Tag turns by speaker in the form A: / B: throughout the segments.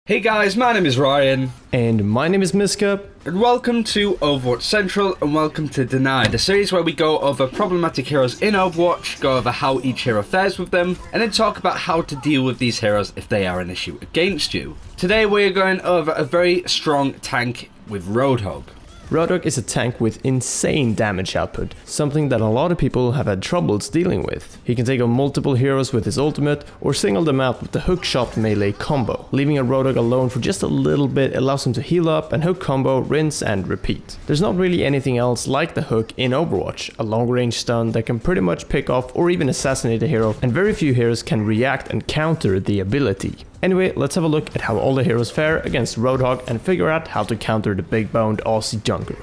A: Hey guys, my name is Ryan.
B: And my name is Miska.
A: And welcome to Overwatch Central, and welcome to Denied, the series where we go over problematic heroes in Overwatch, go over how each hero fares with them, and then talk about how to deal with these heroes if they are an issue against you. Today we are going over a very strong tank with Roadhog.
B: Roadhog is a tank with insane damage output, something that a lot of people have had troubles dealing with. He can take on multiple heroes with his ultimate, or single them out with the hookshot melee combo. Leaving a Roadhog alone for just a little bit allows him to heal up and hook combo, rinse and repeat. There's not really anything else like the hook in Overwatch, a long range stun that can pretty much pick off or even assassinate a hero, and very few heroes can react and counter the ability. Anyway, let's have a look at how all the heroes fare against Roadhog and figure out how to counter the big-boned Aussie jungler.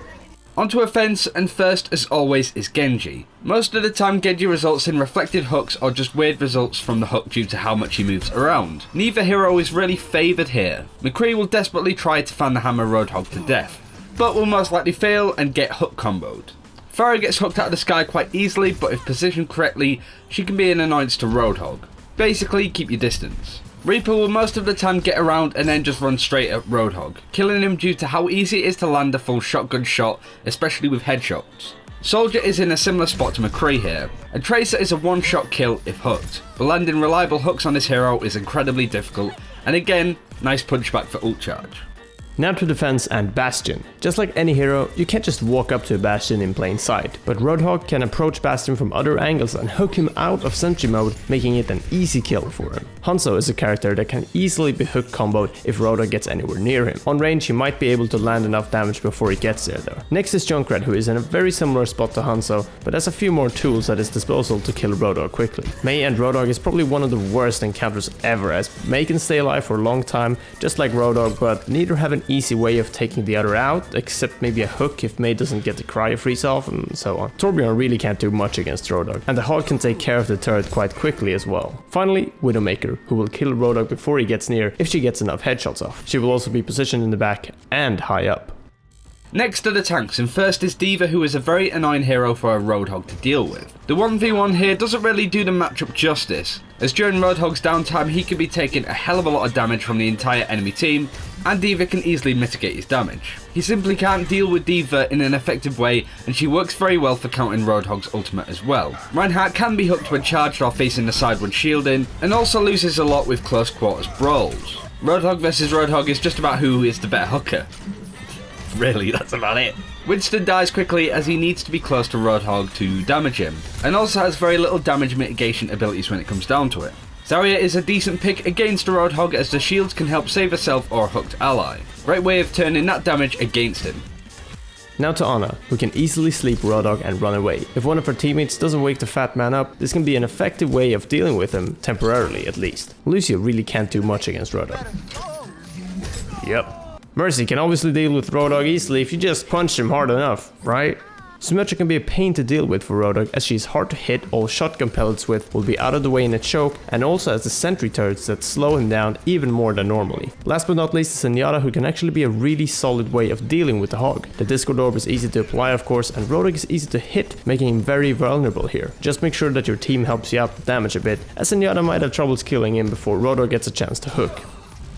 A: Onto offense, and first as always is Genji. Most of the time Genji results in reflected hooks or just weird results from the hook due to how much he moves around. Neither hero is really favoured here. McCree will desperately try to fan the hammer Roadhog to death, but will most likely fail and get hook comboed. Pharah gets hooked out of the sky quite easily, but if positioned correctly, she can be an annoyance to Roadhog. Basically, keep your distance. Reaper will most of the time get around and then just run straight at Roadhog, killing him due to how easy it is to land a full shotgun shot, especially with headshots. Soldier is in a similar spot to McCree here, and Tracer is a one-shot kill if hooked, but landing reliable hooks on this hero is incredibly difficult, and again, nice punchback for ult charge.
B: Now to defense and Bastion. Just like any hero, you can't just walk up to a Bastion in plain sight, but Roadhog can approach Bastion from other angles and hook him out of sentry mode, making it an easy kill for him. Hanzo is a character that can easily be hook comboed if Roadhog gets anywhere near him. On range, he might be able to land enough damage before he gets there though. Next is Junkrat, who is in a very similar spot to Hanzo, but has a few more tools at his disposal to kill Roadhog quickly. Mei and Roadhog is probably one of the worst encounters ever, as Mei can stay alive for a long time, just like Roadhog, but neither have an easy way of taking the other out, except maybe a hook if Mei doesn't get the cryo freeze off, and so on. Torbjorn really can't do much against Roadhog, and the Hog can take care of the turret quite quickly as well. Finally, Widowmaker, who will kill Roadhog before he gets near if she gets enough headshots off. She will also be positioned in the back and high up.
A: Next are the tanks, and first is D.Va, who is a very annoying hero for a Roadhog to deal with. The 1v1 here doesn't really do the matchup justice, as during Roadhog's downtime he can be taking a hell of a lot of damage from the entire enemy team, and D.Va can easily mitigate his damage. He simply can't deal with D.Va in an effective way, and she works very well for countering Roadhog's ultimate as well. Reinhardt can be hooked when charged or facing the side when shielding, and also loses a lot with close quarters brawls. Roadhog versus Roadhog is just about who is the better hooker. Really, that's about it. Winston dies quickly as he needs to be close to Roadhog to damage him, and also has very little damage mitigation abilities when it comes down to it. Zarya is a decent pick against a Roadhog, as the shields can help save herself or a hooked ally. Great way of turning that damage against him.
B: Now to Ana, who can easily sleep Roadhog and run away. If one of her teammates doesn't wake the fat man up, this can be an effective way of dealing with him, temporarily at least. Lucio really can't do much against Roadhog. Yep. Mercy can obviously deal with Roadhog easily if you just punch him hard enough, right? Symmetra can be a pain to deal with for Roadhog, as she is hard to hit, all shotgun pellets with will be out of the way in a choke, and also has the sentry turrets that slow him down even more than normally. Last but not least is Zenyatta, who can actually be a really solid way of dealing with the Hog. The Discord Orb is easy to apply of course, and Roadhog is easy to hit, making him very vulnerable here. Just make sure that your team helps you out with damage a bit, as Zenyatta might have troubles killing him before Roadhog gets a chance to hook.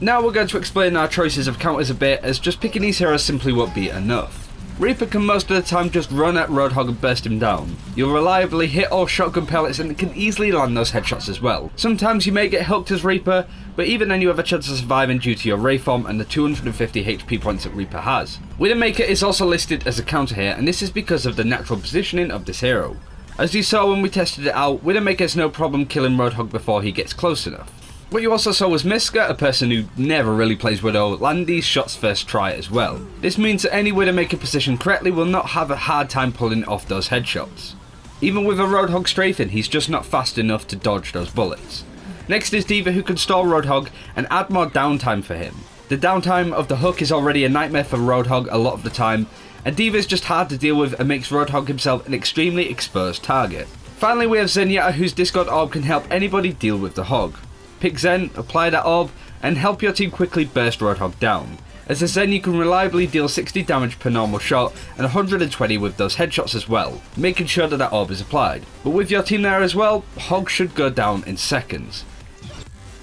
A: Now we're going to explain our choices of counters a bit, as just picking these heroes simply won't be enough. Reaper can most of the time just run at Roadhog and burst him down. You'll reliably hit all shotgun pellets and it can easily land those headshots as well. Sometimes you may get hooked as Reaper, but even then you have a chance of surviving due to your Ray Form and the 250 HP points that Reaper has. Widowmaker is also listed as a counter here, and this is because of the natural positioning of this hero. As you saw when we tested it out, Widowmaker has no problem killing Roadhog before he gets close enough. What you also saw was Miska, a person who never really plays Widow, land these shots first try as well. This means that any Widowmaker positioned correctly will not have a hard time pulling off those headshots. Even with a Roadhog strafing, he's just not fast enough to dodge those bullets. Next is D.Va, who can stall Roadhog and add more downtime for him. The downtime of the hook is already a nightmare for Roadhog a lot of the time, and D.Va is just hard to deal with and makes Roadhog himself an extremely exposed target. Finally we have Zenyatta, whose Discord Orb can help anybody deal with the Hog. Pick Zen, apply that orb, and help your team quickly burst Roadhog down. As a Zen you can reliably deal 60 damage per normal shot and 120 with those headshots as well, making sure that orb is applied. But with your team there as well, Hog should go down in seconds.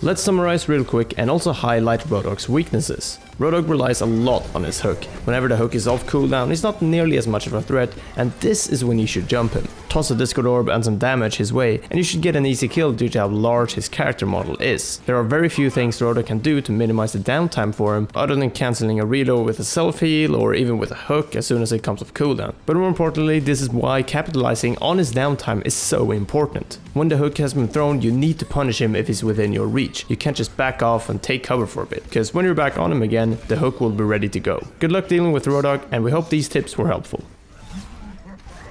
B: Let's summarize real quick and also highlight Roadhog's weaknesses. Roadhog relies a lot on his hook. Whenever the hook is off cooldown, he's not nearly as much of a threat, and this is when you should jump him. Toss a Discord Orb and some damage his way, and you should get an easy kill due to how large his character model is. There are very few things Roadhog can do to minimize the downtime for him, other than cancelling a reload with a self-heal or even with a hook as soon as it comes off cooldown. But more importantly, this is why capitalizing on his downtime is so important. When the hook has been thrown, you need to punish him if he's within your reach. You can't just back off and take cover for a bit, because when you're back on him again, the hook will be ready to go. Good luck dealing with Roadhog, and we hope these tips were helpful.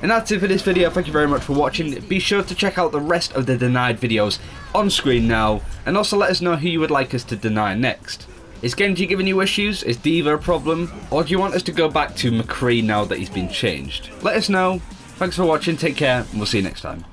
A: And that's it for this video. Thank you very much for watching. Be sure to check out the rest of the denied videos on screen now, and also let us know who you would like us to deny next. Is Genji giving you issues? Is D.Va a problem? Or do you want us to go back to McCree now that he's been changed? Let us know. Thanks for watching, take care, and we'll see you next time.